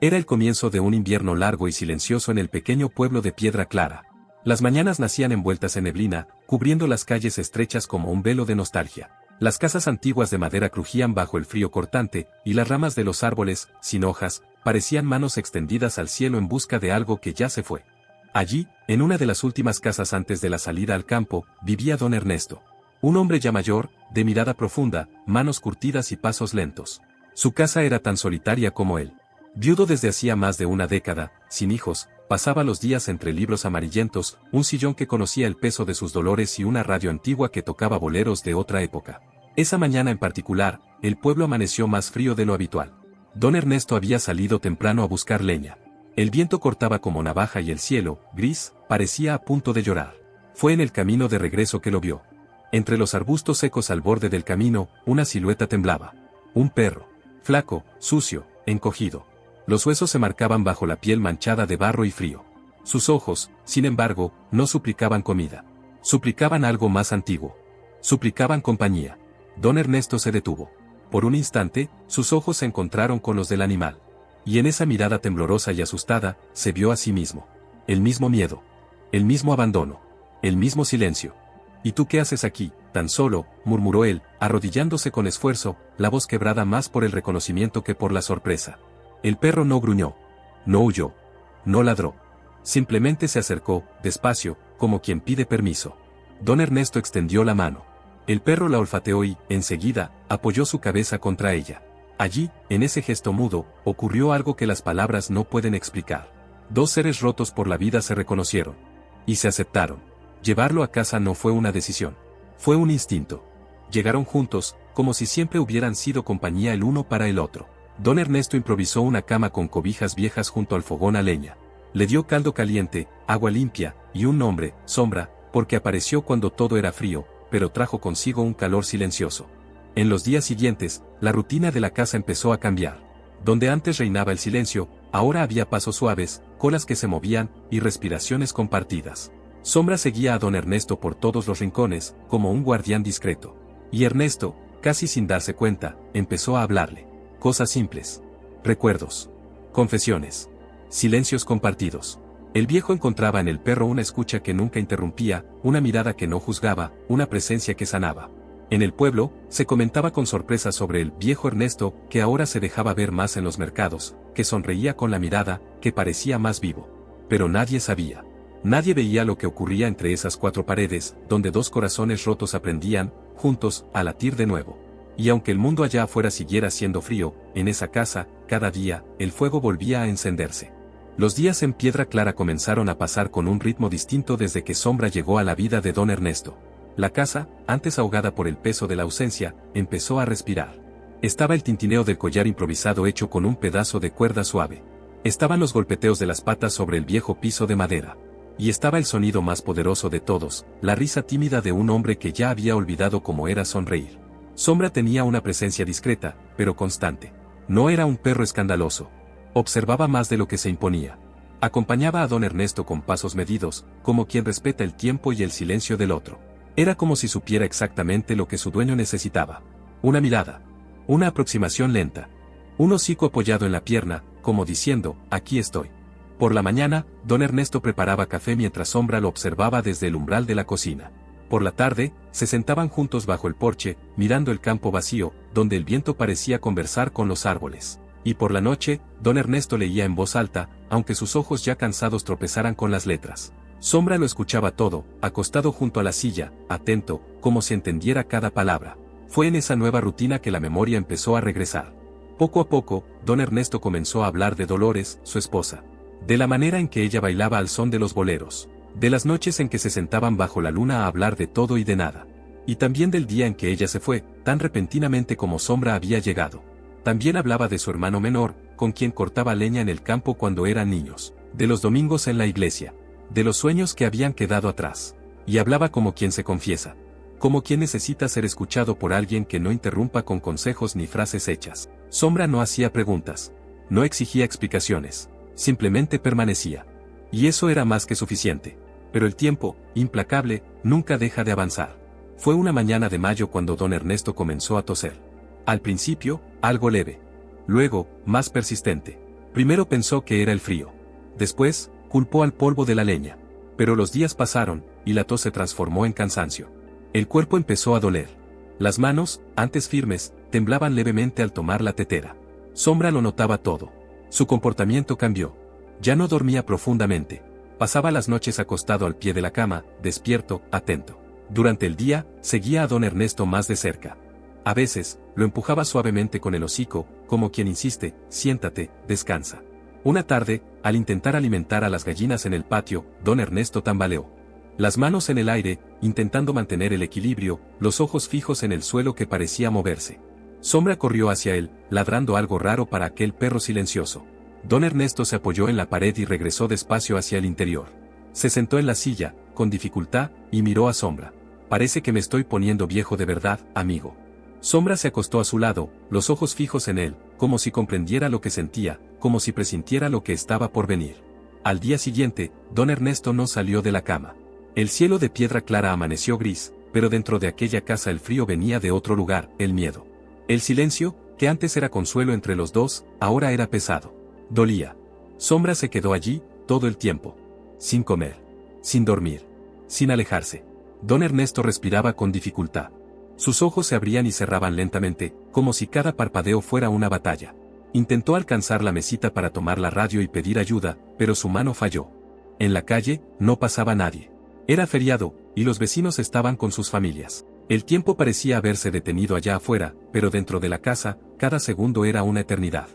Era el comienzo de un invierno largo y silencioso en el pequeño pueblo de Piedra Clara. Las mañanas nacían envueltas en neblina, cubriendo las calles estrechas como un velo de nostalgia. Las casas antiguas de madera crujían bajo el frío cortante, y las ramas de los árboles, sin hojas, parecían manos extendidas al cielo en busca de algo que ya se fue. Allí, en una de las últimas casas antes de la salida al campo, vivía don Ernesto. Un hombre ya mayor, de mirada profunda, manos curtidas y pasos lentos. Su casa era tan solitaria como él. Viudo desde hacía más de una década, sin hijos, pasaba los días entre libros amarillentos, un sillón que conocía el peso de sus dolores y una radio antigua que tocaba boleros de otra época. Esa mañana en particular, el pueblo amaneció más frío de lo habitual. Don Ernesto había salido temprano a buscar leña. El viento cortaba como navaja y el cielo, gris, parecía a punto de llorar. Fue en el camino de regreso que lo vio. Entre los arbustos secos al borde del camino, una silueta temblaba. Un perro. Flaco, sucio, encogido. Los huesos se marcaban bajo la piel manchada de barro y frío. Sus ojos, sin embargo, no suplicaban comida. Suplicaban algo más antiguo. Suplicaban compañía. Don Ernesto se detuvo. Por un instante, sus ojos se encontraron con los del animal. Y en esa mirada temblorosa y asustada, se vio a sí mismo. El mismo miedo. El mismo abandono. El mismo silencio. ¿Y tú qué haces aquí, tan solo?, murmuró él, arrodillándose con esfuerzo, la voz quebrada más por el reconocimiento que por la sorpresa. El perro no gruñó. No huyó. No ladró. Simplemente se acercó, despacio, como quien pide permiso. Don Ernesto extendió la mano. El perro la olfateó y, enseguida, apoyó su cabeza contra ella. Allí, en ese gesto mudo, ocurrió algo que las palabras no pueden explicar. Dos seres rotos por la vida se reconocieron. Y se aceptaron. Llevarlo a casa no fue una decisión. Fue un instinto. Llegaron juntos, como si siempre hubieran sido compañía el uno para el otro. Don Ernesto improvisó una cama con cobijas viejas junto al fogón a leña. Le dio caldo caliente, agua limpia, y un nombre, Sombra, porque apareció cuando todo era frío, pero trajo consigo un calor silencioso. En los días siguientes, la rutina de la casa empezó a cambiar. Donde antes reinaba el silencio, ahora había pasos suaves, colas que se movían, y respiraciones compartidas. Sombra seguía a don Ernesto por todos los rincones, como un guardián discreto. Y Ernesto, casi sin darse cuenta, empezó a hablarle. Cosas simples. Recuerdos. Confesiones. Silencios compartidos. El viejo encontraba en el perro una escucha que nunca interrumpía, una mirada que no juzgaba, una presencia que sanaba. En el pueblo, se comentaba con sorpresa sobre el viejo Ernesto, que ahora se dejaba ver más en los mercados, que sonreía con la mirada, que parecía más vivo. Pero nadie sabía. Nadie veía lo que ocurría entre esas cuatro paredes, donde dos corazones rotos aprendían, juntos, a latir de nuevo. Y aunque el mundo allá afuera siguiera siendo frío, en esa casa, cada día, el fuego volvía a encenderse. Los días en Piedra Clara comenzaron a pasar con un ritmo distinto desde que Sombra llegó a la vida de don Ernesto. La casa, antes ahogada por el peso de la ausencia, empezó a respirar. Estaba el tintineo del collar improvisado hecho con un pedazo de cuerda suave. Estaban los golpeteos de las patas sobre el viejo piso de madera. Y estaba el sonido más poderoso de todos, la risa tímida de un hombre que ya había olvidado cómo era sonreír. Sombra tenía una presencia discreta, pero constante. No era un perro escandaloso. Observaba más de lo que se imponía. Acompañaba a don Ernesto con pasos medidos, como quien respeta el tiempo y el silencio del otro. Era como si supiera exactamente lo que su dueño necesitaba. Una mirada. Una aproximación lenta. Un hocico apoyado en la pierna, como diciendo, aquí estoy. Por la mañana, don Ernesto preparaba café mientras Sombra lo observaba desde el umbral de la cocina. Por la tarde, se sentaban juntos bajo el porche, mirando el campo vacío, donde el viento parecía conversar con los árboles. Y por la noche, don Ernesto leía en voz alta, aunque sus ojos ya cansados tropezaran con las letras. Sombra lo escuchaba todo, acostado junto a la silla, atento, como si entendiera cada palabra. Fue en esa nueva rutina que la memoria empezó a regresar. Poco a poco, don Ernesto comenzó a hablar de Dolores, su esposa. De la manera en que ella bailaba al son de los boleros. De las noches en que se sentaban bajo la luna a hablar de todo y de nada. Y también del día en que ella se fue, tan repentinamente como Sombra había llegado. También hablaba de su hermano menor, con quien cortaba leña en el campo cuando eran niños. De los domingos en la iglesia. De los sueños que habían quedado atrás. Y hablaba como quien se confiesa. Como quien necesita ser escuchado por alguien que no interrumpa con consejos ni frases hechas. Sombra no hacía preguntas. No exigía explicaciones. Simplemente permanecía. Y eso era más que suficiente. Pero el tiempo, implacable, nunca deja de avanzar. Fue una mañana de mayo cuando don Ernesto comenzó a toser. Al principio, algo leve. Luego, más persistente. Primero pensó que era el frío. Después, culpó al polvo de la leña. Pero los días pasaron, y la tos se transformó en cansancio. El cuerpo empezó a doler. Las manos, antes firmes, temblaban levemente al tomar la tetera. Sombra lo notaba todo. Su comportamiento cambió. Ya no dormía profundamente. Pasaba las noches acostado al pie de la cama, despierto, atento. Durante el día, seguía a don Ernesto más de cerca. A veces, lo empujaba suavemente con el hocico, como quien insiste, siéntate, descansa. Una tarde, al intentar alimentar a las gallinas en el patio, don Ernesto tambaleó. Las manos en el aire, intentando mantener el equilibrio, los ojos fijos en el suelo que parecía moverse. Sombra corrió hacia él, ladrando algo raro para aquel perro silencioso. Don Ernesto se apoyó en la pared y regresó despacio hacia el interior. Se sentó en la silla, con dificultad, y miró a Sombra. Parece que me estoy poniendo viejo de verdad, amigo. Sombra se acostó a su lado, los ojos fijos en él, como si comprendiera lo que sentía, como si presintiera lo que estaba por venir. Al día siguiente, don Ernesto no salió de la cama. El cielo de piedra clara amaneció gris, pero dentro de aquella casa el frío venía de otro lugar, el miedo. El silencio, que antes era consuelo entre los dos, ahora era pesado. Dolía. Sombra se quedó allí, todo el tiempo. Sin comer. Sin dormir. Sin alejarse. Don Ernesto respiraba con dificultad. Sus ojos se abrían y cerraban lentamente, como si cada parpadeo fuera una batalla. Intentó alcanzar la mesita para tomar la radio y pedir ayuda, pero su mano falló. En la calle, no pasaba nadie. Era feriado, y los vecinos estaban con sus familias. El tiempo parecía haberse detenido allá afuera, pero dentro de la casa, cada segundo era una eternidad.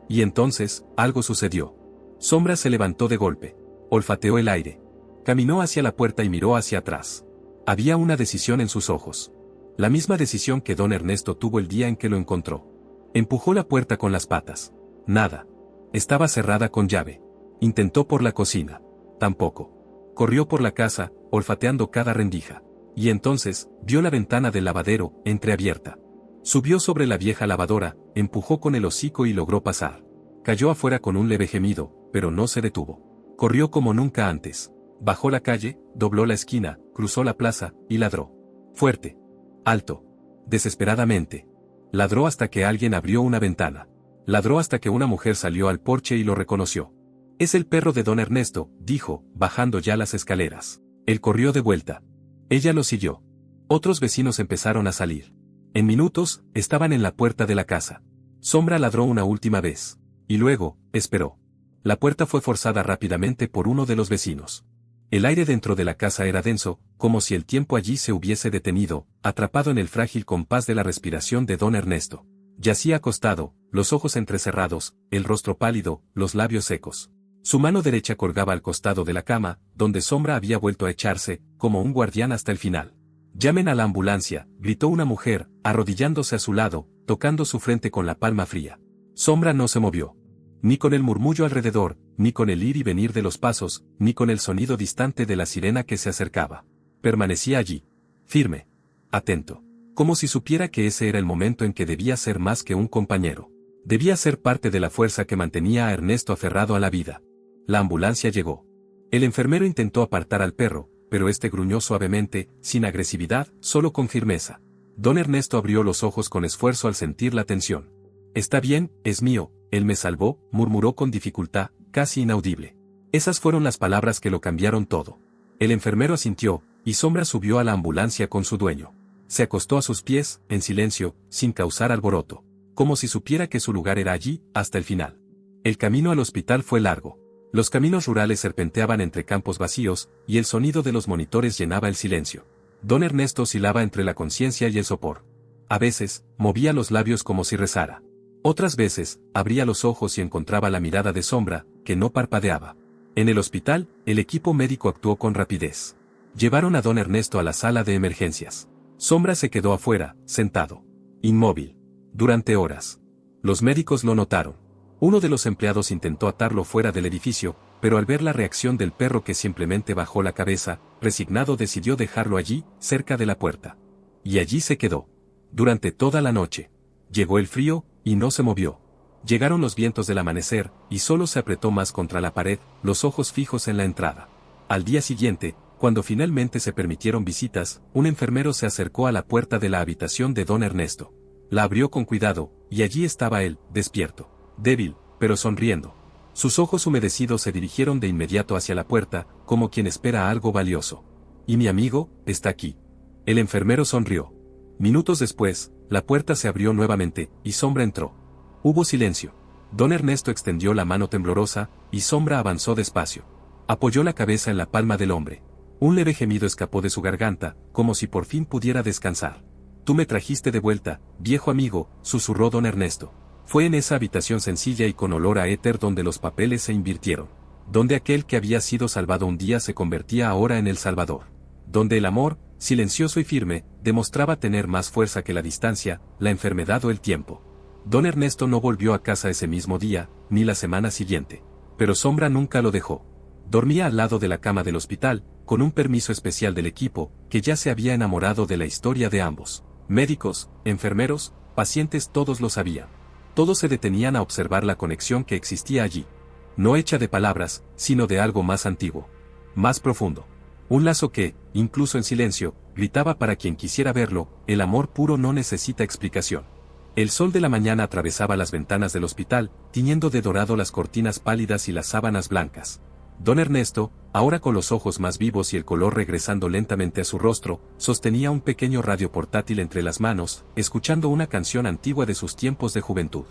Y entonces, algo sucedió. Sombra se levantó de golpe. Olfateó el aire. Caminó hacia la puerta y miró hacia atrás. Había una decisión en sus ojos. La misma decisión que don Ernesto tuvo el día en que lo encontró. Empujó la puerta con las patas. Nada. Estaba cerrada con llave. Intentó por la cocina. Tampoco. Corrió por la casa, olfateando cada rendija. Y entonces, vio la ventana del lavadero, entreabierta. Subió sobre la vieja lavadora, empujó con el hocico y logró pasar. Cayó afuera con un leve gemido, pero no se detuvo. Corrió como nunca antes. Bajó la calle, dobló la esquina, cruzó la plaza, y ladró. Fuerte. Alto. Desesperadamente. Ladró hasta que alguien abrió una ventana. Ladró hasta que una mujer salió al porche y lo reconoció. Es el perro de don Ernesto, dijo, bajando ya las escaleras. Él corrió de vuelta. Ella lo siguió. Otros vecinos empezaron a salir. En minutos, estaban en la puerta de la casa. Sombra ladró una última vez. Y luego, esperó. La puerta fue forzada rápidamente por uno de los vecinos. El aire dentro de la casa era denso, como si el tiempo allí se hubiese detenido, atrapado en el frágil compás de la respiración de don Ernesto. Yacía acostado, los ojos entrecerrados, el rostro pálido, los labios secos. Su mano derecha colgaba al costado de la cama, donde Sombra había vuelto a echarse, como un guardián hasta el final. «Llamen a la ambulancia», gritó una mujer, arrodillándose a su lado, tocando su frente con la palma fría. Sombra no se movió. Ni con el murmullo alrededor, ni con el ir y venir de los pasos, ni con el sonido distante de la sirena que se acercaba. Permanecía allí. Firme. Atento. Como si supiera que ese era el momento en que debía ser más que un compañero. Debía ser parte de la fuerza que mantenía a Ernesto aferrado a la vida. La ambulancia llegó. El enfermero intentó apartar al perro, pero este gruñó suavemente, sin agresividad, solo con firmeza. Don Ernesto abrió los ojos con esfuerzo al sentir la tensión. «Está bien, es mío, él me salvó», murmuró con dificultad, casi inaudible. Esas fueron las palabras que lo cambiaron todo. El enfermero asintió, y Sombra subió a la ambulancia con su dueño. Se acostó a sus pies, en silencio, sin causar alboroto, como si supiera que su lugar era allí, hasta el final. El camino al hospital fue largo. Los caminos rurales serpenteaban entre campos vacíos, y el sonido de los monitores llenaba el silencio. Don Ernesto oscilaba entre la conciencia y el sopor. A veces, movía los labios como si rezara. Otras veces, abría los ojos y encontraba la mirada de Sombra, que no parpadeaba. En el hospital, el equipo médico actuó con rapidez. Llevaron a don Ernesto a la sala de emergencias. Sombra se quedó afuera, sentado. Inmóvil. Durante horas. Los médicos lo notaron. Uno de los empleados intentó atarlo fuera del edificio, pero al ver la reacción del perro que simplemente bajó la cabeza, resignado decidió dejarlo allí, cerca de la puerta. Y allí se quedó. Durante toda la noche. Llegó el frío, y no se movió. Llegaron los vientos del amanecer, y solo se apretó más contra la pared, los ojos fijos en la entrada. Al día siguiente, cuando finalmente se permitieron visitas, un enfermero se acercó a la puerta de la habitación de don Ernesto. La abrió con cuidado, y allí estaba él, despierto. Débil, pero sonriendo. Sus ojos humedecidos se dirigieron de inmediato hacia la puerta, como quien espera algo valioso. «¿Y mi amigo, está aquí?» El enfermero sonrió. Minutos después, la puerta se abrió nuevamente, y Sombra entró. Hubo silencio. Don Ernesto extendió la mano temblorosa, y Sombra avanzó despacio. Apoyó la cabeza en la palma del hombre. Un leve gemido escapó de su garganta, como si por fin pudiera descansar. «Tú me trajiste de vuelta, viejo amigo», susurró don Ernesto. Fue en esa habitación sencilla y con olor a éter donde los papeles se invirtieron. Donde aquel que había sido salvado un día se convertía ahora en el Salvador. Donde el amor, silencioso y firme, demostraba tener más fuerza que la distancia, la enfermedad o el tiempo. Don Ernesto no volvió a casa ese mismo día, ni la semana siguiente. Pero Sombra nunca lo dejó. Dormía al lado de la cama del hospital, con un permiso especial del equipo, que ya se había enamorado de la historia de ambos. Médicos, enfermeros, pacientes, todos lo sabían. Todos se detenían a observar la conexión que existía allí. No hecha de palabras, sino de algo más antiguo. Más profundo. Un lazo que, incluso en silencio, gritaba para quien quisiera verlo: el amor puro no necesita explicación. El sol de la mañana atravesaba las ventanas del hospital, tiñendo de dorado las cortinas pálidas y las sábanas blancas. Don Ernesto, ahora con los ojos más vivos y el color regresando lentamente a su rostro, sostenía un pequeño radio portátil entre las manos, escuchando una canción antigua de sus tiempos de juventud.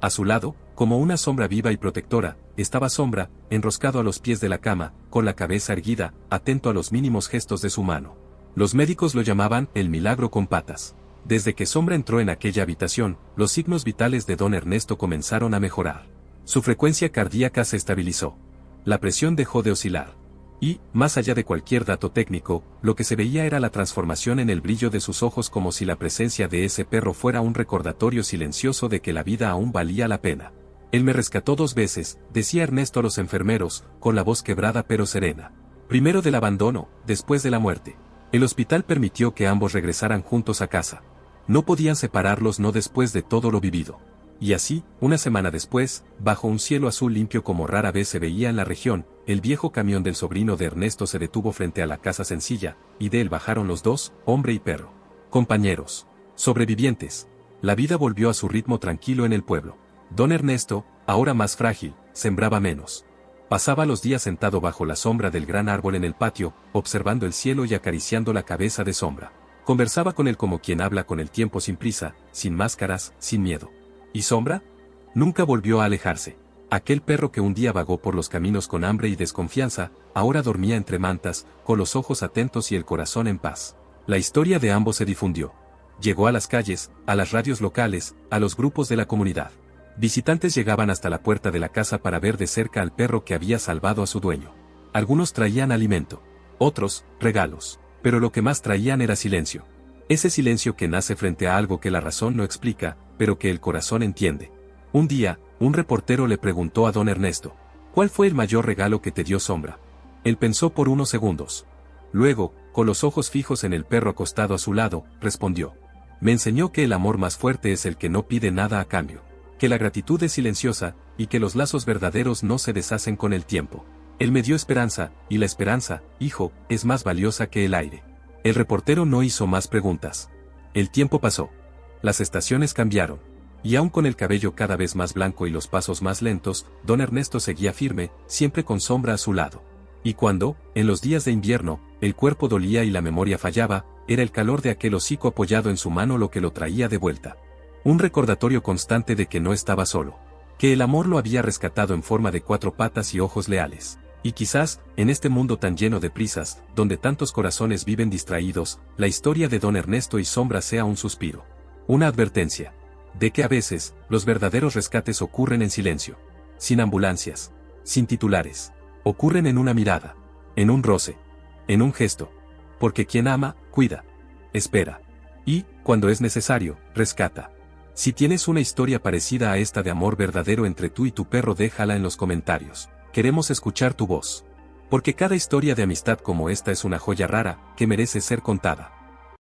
A su lado, como una sombra viva y protectora, estaba Sombra, enroscado a los pies de la cama, con la cabeza erguida, atento a los mínimos gestos de su mano. Los médicos lo llamaban el milagro con patas. Desde que Sombra entró en aquella habitación, los signos vitales de don Ernesto comenzaron a mejorar. Su frecuencia cardíaca se estabilizó. La presión dejó de oscilar. Y, más allá de cualquier dato técnico, lo que se veía era la transformación en el brillo de sus ojos, como si la presencia de ese perro fuera un recordatorio silencioso de que la vida aún valía la pena. «Él me rescató 2 veces», decía Ernesto a los enfermeros, con la voz quebrada pero serena. «Primero del abandono, después de la muerte. El hospital permitió que ambos regresaran juntos a casa. No podían separarlos, no después de todo lo vivido». Y así, una semana después, bajo un cielo azul limpio como rara vez se veía en la región, el viejo camión del sobrino de Ernesto se detuvo frente a la casa sencilla, y de él bajaron los dos, hombre y perro. Compañeros. Sobrevivientes. La vida volvió a su ritmo tranquilo en el pueblo. Don Ernesto, ahora más frágil, sembraba menos. Pasaba los días sentado bajo la sombra del gran árbol en el patio, observando el cielo y acariciando la cabeza de Sombra. Conversaba con él como quien habla con el tiempo, sin prisa, sin máscaras, sin miedo. ¿Y Sombra? Nunca volvió a alejarse. Aquel perro que un día vagó por los caminos con hambre y desconfianza, ahora dormía entre mantas, con los ojos atentos y el corazón en paz. La historia de ambos se difundió. Llegó a las calles, a las radios locales, a los grupos de la comunidad. Visitantes llegaban hasta la puerta de la casa para ver de cerca al perro que había salvado a su dueño. Algunos traían alimento, otros, regalos, pero lo que más traían era silencio. Ese silencio que nace frente a algo que la razón no explica, pero que el corazón entiende. Un día, un reportero le preguntó a don Ernesto: «¿Cuál fue el mayor regalo que te dio Sombra?». Él pensó por unos segundos. Luego, con los ojos fijos en el perro acostado a su lado, respondió: «Me enseñó que el amor más fuerte es el que no pide nada a cambio, que la gratitud es silenciosa, y que los lazos verdaderos no se deshacen con el tiempo. Él me dio esperanza, y la esperanza, hijo, es más valiosa que el aire». El reportero no hizo más preguntas. El tiempo pasó. Las estaciones cambiaron. Y aun con el cabello cada vez más blanco y los pasos más lentos, don Ernesto seguía firme, siempre con Sombra a su lado. Y cuando, en los días de invierno, el cuerpo dolía y la memoria fallaba, era el calor de aquel hocico apoyado en su mano lo que lo traía de vuelta. Un recordatorio constante de que no estaba solo. Que el amor lo había rescatado en forma de 4 patas y ojos leales. Y quizás, en este mundo tan lleno de prisas, donde tantos corazones viven distraídos, la historia de don Ernesto y Sombra sea un suspiro. Una advertencia. De que a veces, los verdaderos rescates ocurren en silencio. Sin ambulancias. Sin titulares. Ocurren en una mirada. En un roce. En un gesto. Porque quien ama, cuida. Espera. Y, cuando es necesario, rescata. Si tienes una historia parecida a esta de amor verdadero entre tú y tu perro, déjala en los comentarios. Queremos escuchar tu voz. Porque cada historia de amistad como esta es una joya rara, que merece ser contada.